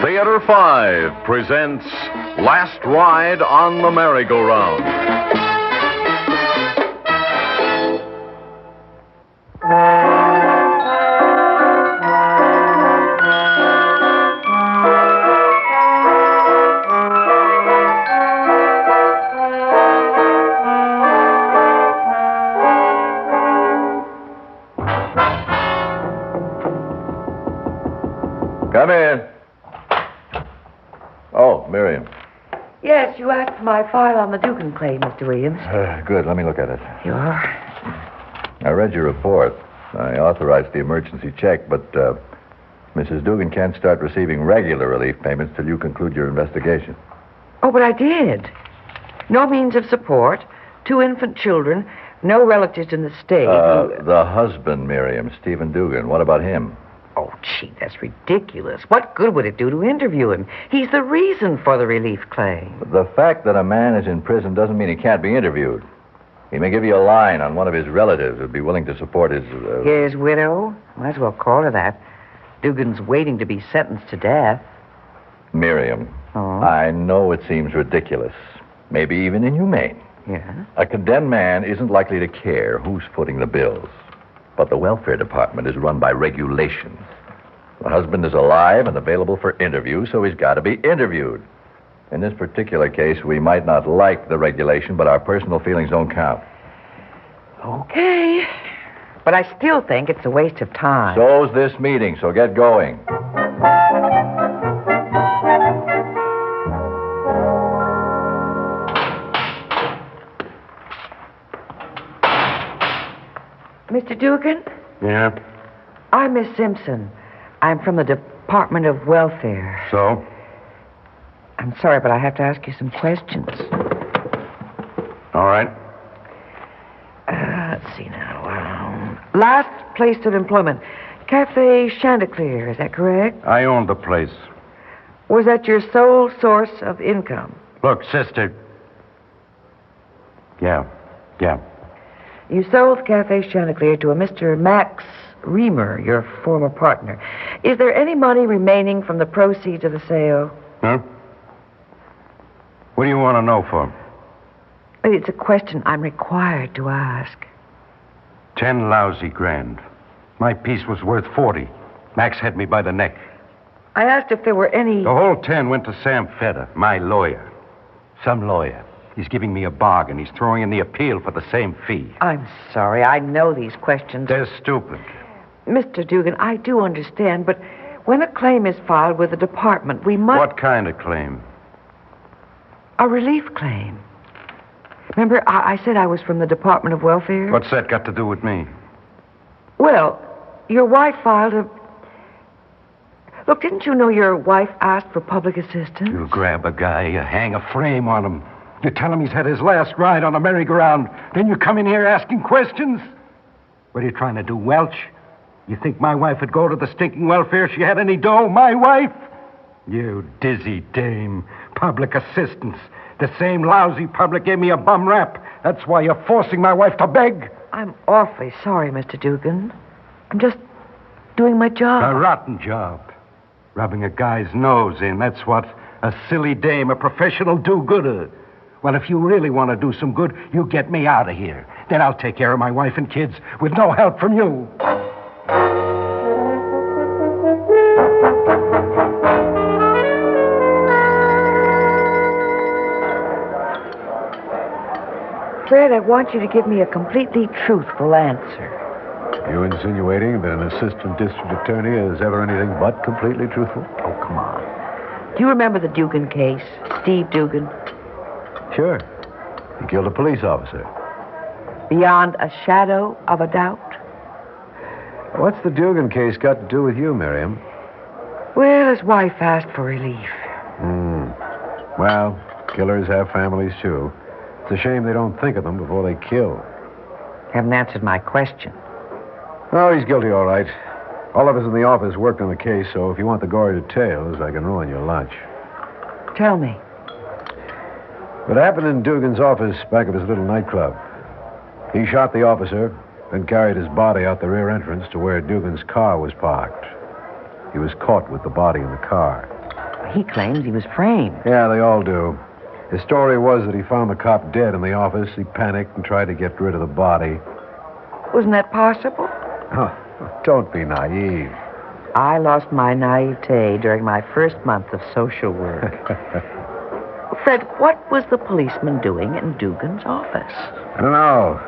Theater 5 presents Last Ride on the Merry-Go-Round. Come in. Oh, Miriam. Yes, you asked for my file on the Dugan claim, Mr. Williams. Good. Let me look at it. You are? I read your report. I authorized the emergency check, but Mrs. Dugan can't start receiving regular relief payments till you conclude your investigation. Oh, but I did. No means of support, 2 infant children, no relatives in the state. The husband, Miriam, Stephen Dugan. What about him? Oh, gee, that's ridiculous. What good would it do to interview him? He's the reason for the relief claim. The fact that a man is in prison doesn't mean he can't be interviewed. He may give you a line on one of his relatives who'd be willing to support his... His widow? Might as well call her that. Dugan's waiting to be sentenced to death. Miriam, I know it seems ridiculous, maybe even inhumane. Yeah? A condemned man isn't likely to care who's footing the bills. But the welfare department is run by regulations. The husband is alive and available for interview, so he's got to be interviewed. In this particular case, we might not like the regulation, but our personal feelings don't count. Okay. But I still think it's a waste of time. So's this meeting, so get going. Mr. Dugan? Yeah? I'm Miss Simpson. I'm from the Department of Welfare. So? I'm sorry, but I have to ask you some questions. All right. Let's see now. Last place of employment, Cafe Chanticleer, is that correct? I owned the place. Was that your sole source of income? Look, sister. Yeah. You sold Cafe Chanticleer to a Mr. Max Reamer, your former partner. Is there any money remaining from the proceeds of the sale? Huh? What do you want to know for? It's a question I'm required to ask. 10 lousy grand. My piece was worth 40. Max had me by the neck. I asked if there were any... The whole 10 went to Sam Feder, my lawyer. Some lawyer. He's giving me a bargain. He's throwing in the appeal for the same fee. I'm sorry. I know these questions. They're stupid. Mr. Dugan, I do understand, but when a claim is filed with the department, we must... What kind of claim? A relief claim. Remember, I said I was from the Department of Welfare? What's that got to do with me? Well, your wife filed a... Look, didn't you know your wife asked for public assistance? You grab a guy, you hang a frame on him. You tell him he's had his last ride on a merry-go-round. Then you come in here asking questions? What are you trying to do, Welch? You think my wife would go to the stinking welfare if she had any dough? My wife? You dizzy dame. Public assistance. The same lousy public gave me a bum rap. That's why you're forcing my wife to beg. I'm awfully sorry, Mr. Dugan. I'm just doing my job. A rotten job. Rubbing a guy's nose in, that's what. A silly dame, a professional do-gooder. Well, if you really want to do some good, you get me out of here. Then I'll take care of my wife and kids with no help from you. Fred, I want you to give me a completely truthful answer. You insinuating that an assistant district attorney is ever anything but completely truthful? Oh, come on. Do you remember the Dugan case? Steve Dugan? Sure. He killed a police officer. Beyond a shadow of a doubt? What's the Dugan case got to do with you, Miriam? Well, his wife asked for relief. Well, killers have families, too. It's a shame they don't think of them before they kill. Haven't answered my question. Oh, he's guilty, all right. All of us in the office worked on the case, so if you want the gory details, I can ruin your lunch. Tell me. It happened in Dugan's office back of his little nightclub. He shot the officer, then carried his body out the rear entrance to where Dugan's car was parked. He was caught with the body in the car. He claims he was framed. Yeah, they all do. His story was that he found the cop dead in the office. He panicked and tried to get rid of the body. Wasn't that possible? Oh, don't be naive. I lost my naivete during my first month of social work. Fred, what was the policeman doing in Dugan's office? I don't know.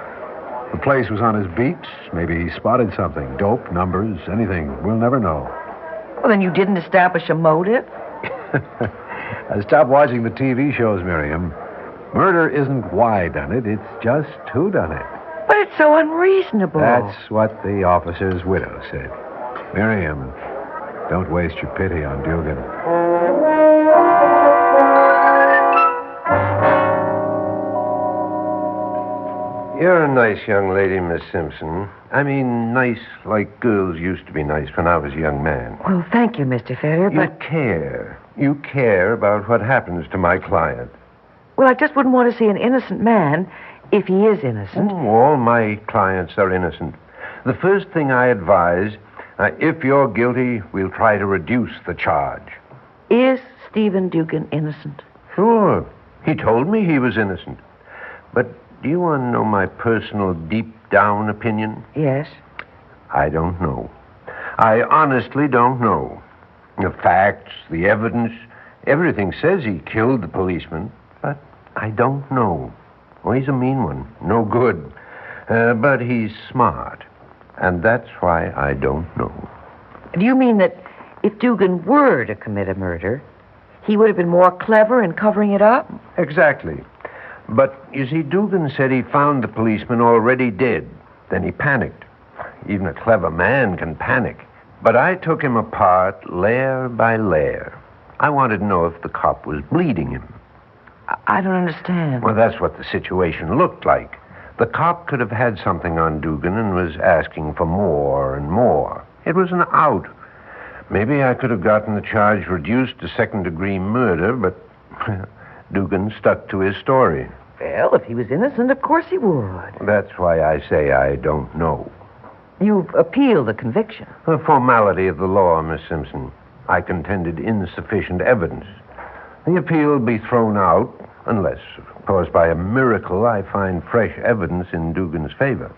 The place was on his beat. Maybe he spotted something. Dope, numbers, anything. We'll never know. Well, then you didn't establish a motive? Stop watching the TV shows, Miriam. Murder isn't why done it, it's just who done it. But it's so unreasonable. That's what the officer's widow said. Miriam, don't waste your pity on Dugan. You're a nice young lady, Miss Simpson. I mean, nice like girls used to be nice when I was a young man. Well, thank you, Mr. Fetter, You but... care. You care about what happens to my client. Well, I just wouldn't want to see an innocent man, if he is innocent. All my clients are innocent. The first thing I advise, if you're guilty, we'll try to reduce the charge. Is Stephen Dugan innocent? Sure. He told me he was innocent. But do you want to know my personal deep-down opinion? Yes. I don't know. I honestly don't know. The facts, the evidence, everything says he killed the policeman, but I don't know. Oh, he's a mean one. No good. But he's smart. And that's why I don't know. Do you mean that if Dugan were to commit a murder, he would have been more clever in covering it up? Exactly. But, you see, Dugan said he found the policeman already dead. Then he panicked. Even a clever man can panic. But I took him apart layer by layer. I wanted to know if the cop was bleeding him. I don't understand. Well, that's what the situation looked like. The cop could have had something on Dugan and was asking for more and more. It was an out. Maybe I could have gotten the charge reduced to second-degree murder, but Dugan stuck to his story. Well, if he was innocent, of course he would. That's why I say I don't know. You've appealed the conviction. The formality of the law, Miss Simpson. I contended insufficient evidence. The appeal will be thrown out unless, of course, by a miracle I find fresh evidence in Dugan's favor.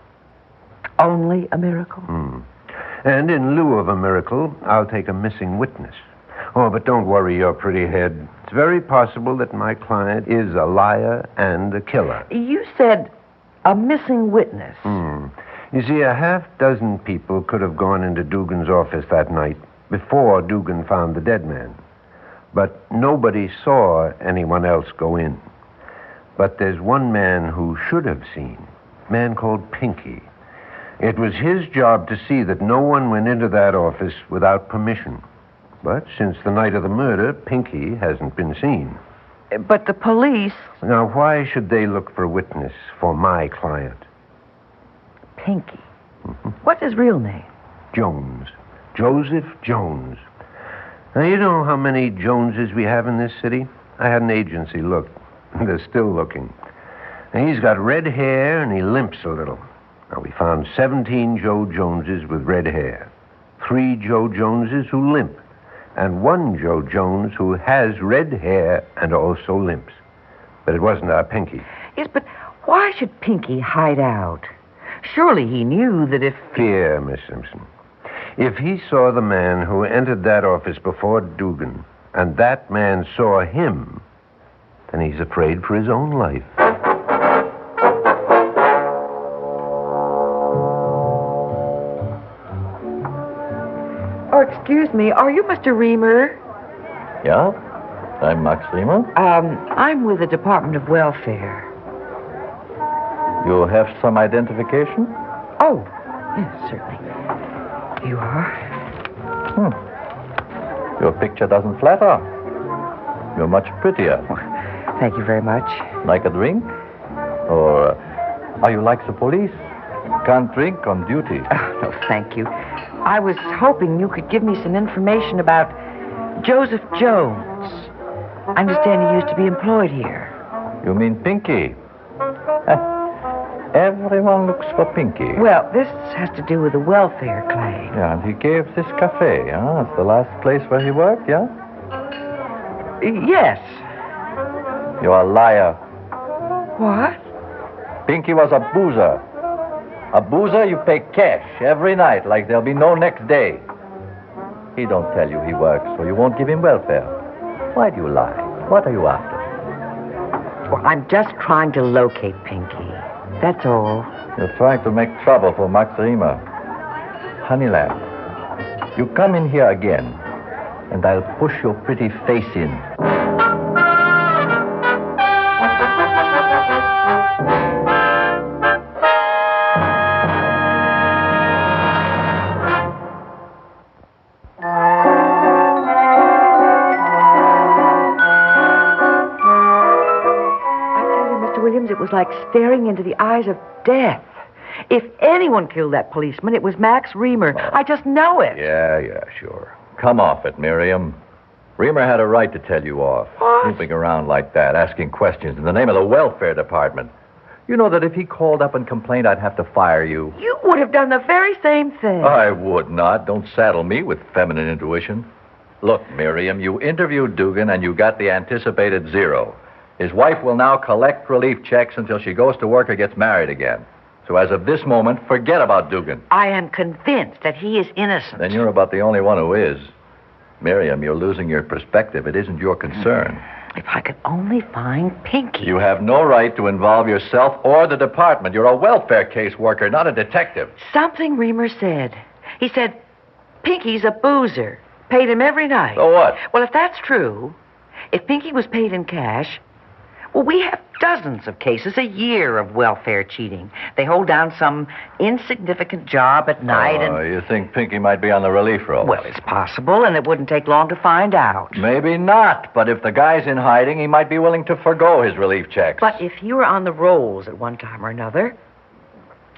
Only a miracle? And in lieu of a miracle, I'll take a missing witness. Oh, but don't worry your pretty head. It's very possible that my client is a liar and a killer. You said a missing witness. You see, a half-dozen people could have gone into Dugan's office that night before Dugan found the dead man. But nobody saw anyone else go in. But there's one man who should have seen, a man called Pinky. It was his job to see that no one went into that office without permission. But since the night of the murder, Pinky hasn't been seen. But the police... Now, why should they look for a witness for my client? Pinky. What's his real name? Jones. Joseph Jones. Now, you know how many Joneses we have in this city? I had an agency look. They're still looking. Now, he's got red hair and he limps a little. Now, we found 17 Joe Joneses with red hair. 3 Joe Joneses who limp. And 1 Joe Jones who has red hair and also limps. But it wasn't our Pinky. Yes, but why should Pinky hide out? Surely he knew that if... Fear, Miss Simpson. If he saw the man who entered that office before Dugan, and that man saw him, then he's afraid for his own life. Oh, excuse me, are you Mr. Reamer? Yeah? I'm Max Riemer. I'm with the Department of Welfare. You have some identification? Oh, yes, certainly. You are? Your picture doesn't flatter. You're much prettier. Thank you very much. Like a drink? Or are you like the police? Can't drink on duty. Oh, no, thank you. I was hoping you could give me some information about Joseph Jones. I understand he used to be employed here. You mean Pinky? Everyone looks for Pinky. Well, this has to do with the welfare claim. Yeah, and he gave this cafe, huh? It's the last place where he worked, yeah? Yes. You're a liar. What? Pinky was a boozer. A boozer you pay cash every night like there'll be no next day. He don't tell you he works, so you won't give him welfare. Why do you lie? What are you after? Well, I'm just trying to locate Pinky. That's all. You're trying to make trouble for Max Riemer. Honeyland, you come in here again, and I'll push your pretty face in. It was like staring into the eyes of death. If anyone killed that policeman, it was Max Riemer. Oh. I just know it. Yeah, sure. Come off it, Miriam. Riemer had a right to tell you off. What? Snooping around like that, asking questions in the name of the welfare department. You know that if he called up and complained, I'd have to fire you. You would have done the very same thing. I would not. Don't saddle me with feminine intuition. Look, Miriam, you interviewed Dugan and you got the anticipated 0. His wife will now collect relief checks until she goes to work or gets married again. So as of this moment, forget about Dugan. I am convinced that he is innocent. Then you're about the only one who is. Miriam, you're losing your perspective. It isn't your concern. If I could only find Pinky. You have no right to involve yourself or the department. You're a welfare caseworker, not a detective. Something Riemer said. He said, Pinky's a boozer. Paid him every night. So what? Well, if that's true, if Pinky was paid in cash, well, we have dozens of cases a year of welfare cheating. They hold down some insignificant job at night and... You think Pinky might be on the relief roll? Well, it's possible, and it wouldn't take long to find out. Maybe not, but if the guy's in hiding, he might be willing to forgo his relief checks. But if he were on the rolls at one time or another,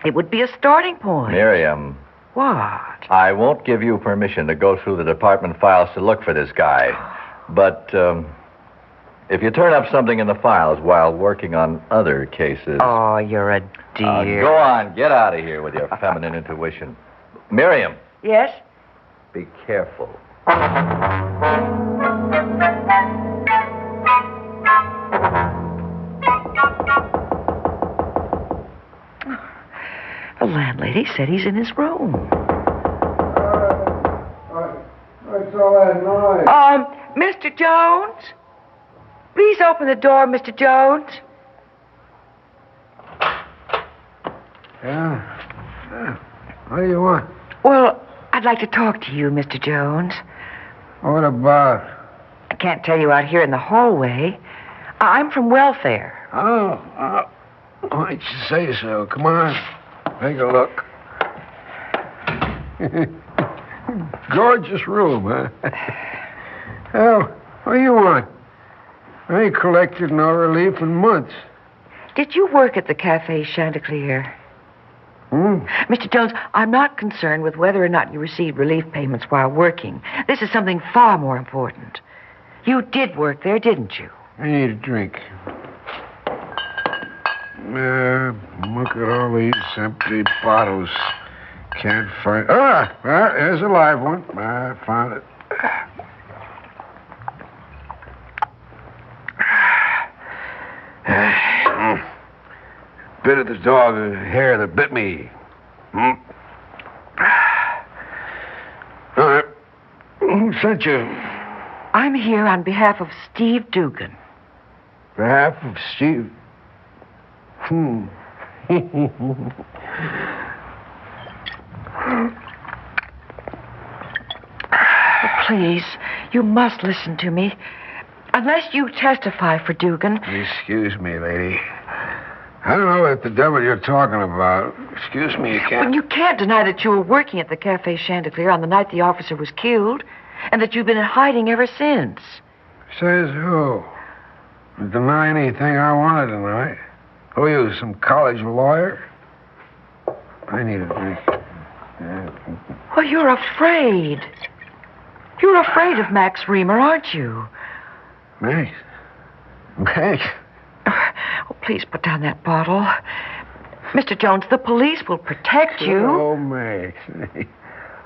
it would be a starting point. Miriam. What? I won't give you permission to go through the department files to look for this guy. But, if you turn up something in the files while working on other cases... Oh, you're a dear. Go on. Get out of here with your feminine intuition. Miriam. Yes? Be careful. The landlady said he's in his room. What's all that noise? Mr. Jones? Please open the door, Mr. Jones. Yeah? What do you want? Well, I'd like to talk to you, Mr. Jones. What about? I can't tell you out here in the hallway. I'm from welfare. Oh, why don't you say so? Come on. Take a look. Gorgeous room, huh? Well, what do you want? I ain't collected no relief in months. Did you work at the Cafe Chanticleer? Mr. Jones, I'm not concerned with whether or not you received relief payments while working. This is something far more important. You did work there, didn't you? I need a drink. Look at all these empty bottles. Can't find... there's a live one. I found it. Bit of the dog hair that bit me. All right. Who sent you? I'm here on behalf of Steve Dugan. Behalf of Steve. Please, you must listen to me. Unless you testify for Dugan... Excuse me, lady. I don't know what the devil you're talking about. Excuse me, you can't... Well, you can't deny that you were working at the Cafe Chanticleer on the night the officer was killed, and that you've been in hiding ever since. Says who? Deny anything I want to deny. Who are you, some college lawyer? I need a drink. Oh, you're afraid. You're afraid of Max Riemer, aren't you? Max? Max? Oh, please put down that bottle. Mr. Jones, the police will protect you. Oh, Max.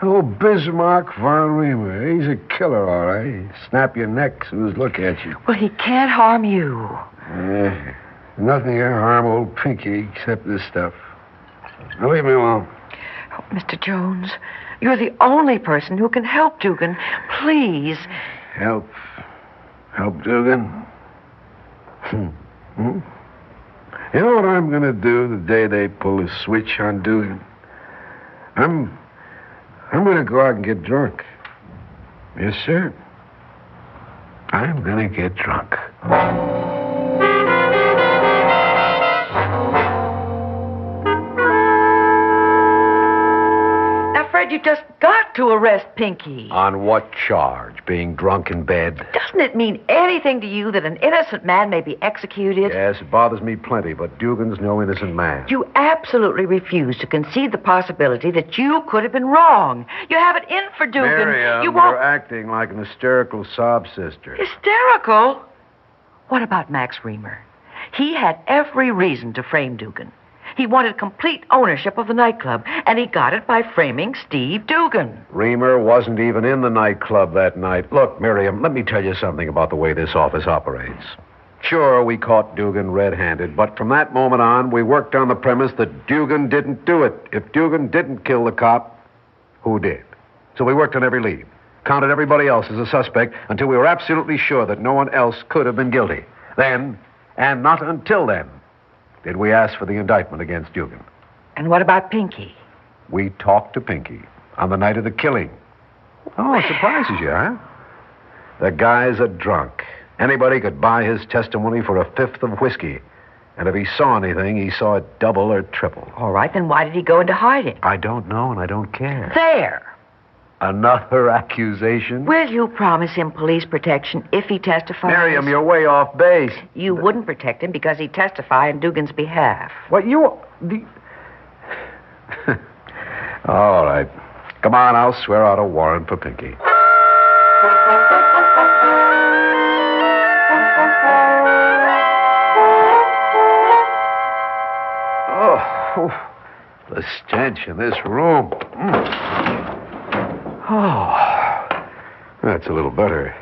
Oh, Bismarck von Riemer. He's a killer, all right. He'll snap your neck as soon as look at you. Well, he can't harm you. Nothing can harm old Pinky except this stuff. Now, leave me alone. Oh, Mr. Jones, you're the only person who can help Dugan. Please. Help Dugan? You know what I'm going to do the day they pull the switch on Dugan? I'm going to go out and get drunk. Yes, sir. I'm going to get drunk. Now, Fred, you just got to arrest Pinky. On what charge? Being drunk in bed? Doesn't it mean anything to you that an innocent man may be executed? Yes, it bothers me plenty, but Dugan's no innocent man. You absolutely refuse to concede the possibility that you could have been wrong. You have it in for Dugan. Miriam, you won't... you're acting like an hysterical sob sister. Hysterical? What about Max Riemer? He had every reason to frame Dugan. He wanted complete ownership of the nightclub, and he got it by framing Steve Dugan. Reamer wasn't even in the nightclub that night. Look, Miriam, let me tell you something about the way this office operates. Sure, we caught Dugan red-handed, but from that moment on, we worked on the premise that Dugan didn't do it. If Dugan didn't kill the cop, who did? So we worked on every lead, counted everybody else as a suspect until we were absolutely sure that no one else could have been guilty. Then, and not until then, did we ask for the indictment against Dugan. And what about Pinky? We talked to Pinky on the night of the killing. Oh, it surprises you, huh? The guy's a drunk. Anybody could buy his testimony for a fifth of whiskey. And if he saw anything, he saw it double or triple. All right, then why did he go into hiding? I don't know, and I don't care. There. Another accusation? Will you promise him police protection if he testifies? Miriam, you're way off base. You wouldn't protect him because he'd testify on Dugan's behalf. What, you... All right. Come on, I'll swear out a warrant for Pinky. Oh, the stench in this room. Oh, that's a little better.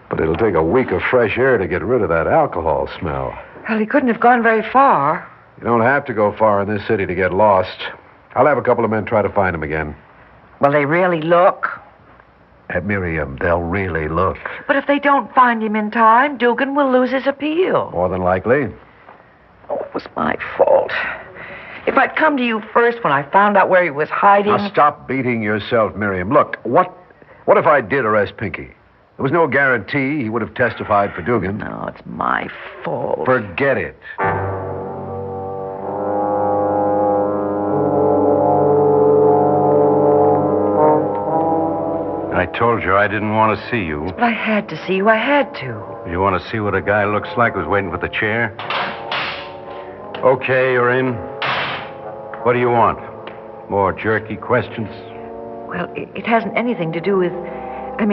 But it'll take a week of fresh air to get rid of that alcohol smell. Well, he couldn't have gone very far. You don't have to go far in this city to get lost. I'll have a couple of men try to find him again. Will they really look? At Miriam, they'll really look. But if they don't find him in time, Dugan will lose his appeal. More than likely. Oh, it was my fault. If I'd come to you first when I found out where he was hiding... Now, stop beating yourself, Miriam. Look, what if I did arrest Pinky? There was no guarantee he would have testified for Dugan. No, it's my fault. Forget it. I told you I didn't want to see you. But I had to see you. I had to. You want to see what a guy looks like who's waiting for the chair? Okay, you're in. What do you want? More jerky questions? Well, it hasn't anything to do with... I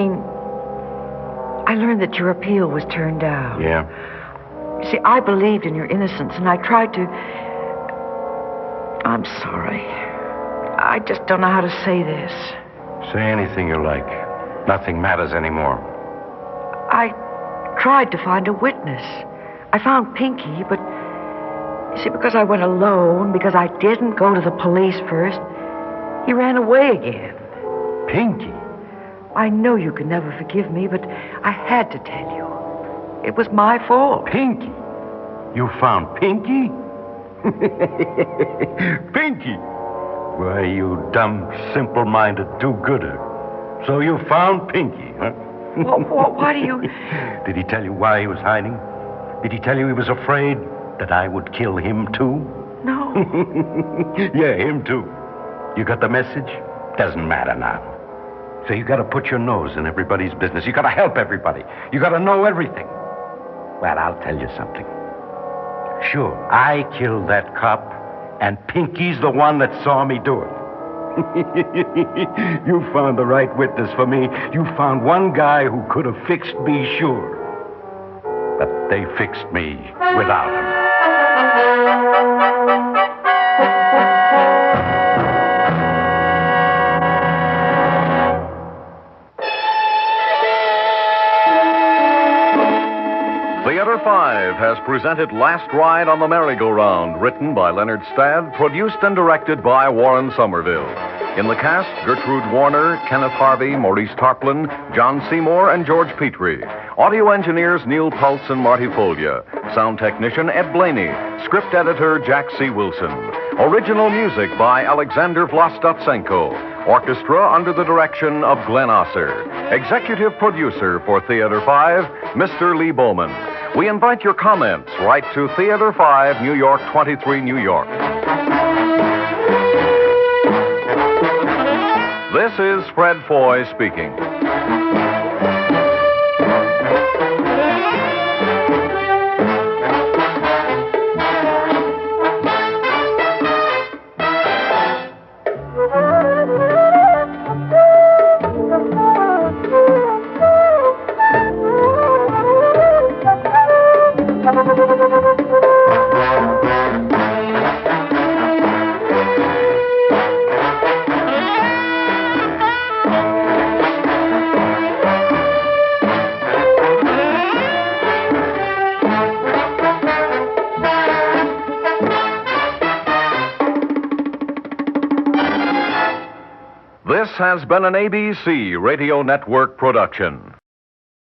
learned that your appeal was turned down. Yeah? You see, I believed in your innocence, and I tried to... I'm sorry. I just don't know how to say this. Say anything you like. Nothing matters anymore. I tried to find a witness. I found Pinky, but... You see, because I went alone, because I didn't go to the police first, he ran away again. Pinky? I know you can never forgive me, but I had to tell you. It was my fault. Pinky? You found Pinky? Pinky? Why, you dumb, simple-minded do-gooder. So you found Pinky, huh? Why do you... Did he tell you why he was hiding? Did he tell you he was afraid that I would kill him, too? No. Yeah, him, too. You got the message? Doesn't matter now. So you got to put your nose in everybody's business. You got to help everybody. You got to know everything. Well, I'll tell you something. Sure, I killed that cop, and Pinky's the one that saw me do it. You found the right witness for me. You found one guy who could have fixed me, sure. But they fixed me without him. has presented Last Ride on the Merry-Go-Round, written by Leonard Stadd, produced and directed by Warren Somerville. In the cast, Gertrude Warner, Kenneth Harvey, Maurice Tarplin, John Seymour, and George Petrie. Audio engineers Neil Pultz and Marty Folia. Sound technician Ed Blaney. Script editor Jack C. Wilson. Original music by Alexander Vlastotsenko. Orchestra under the direction of Glenn Osser. Executive producer for Theater 5, Mr. Lee Bowman. We invite your comments. Write to Theater 5, New York 23, New York. This is Fred Foy speaking. This has been an ABC Radio Network production.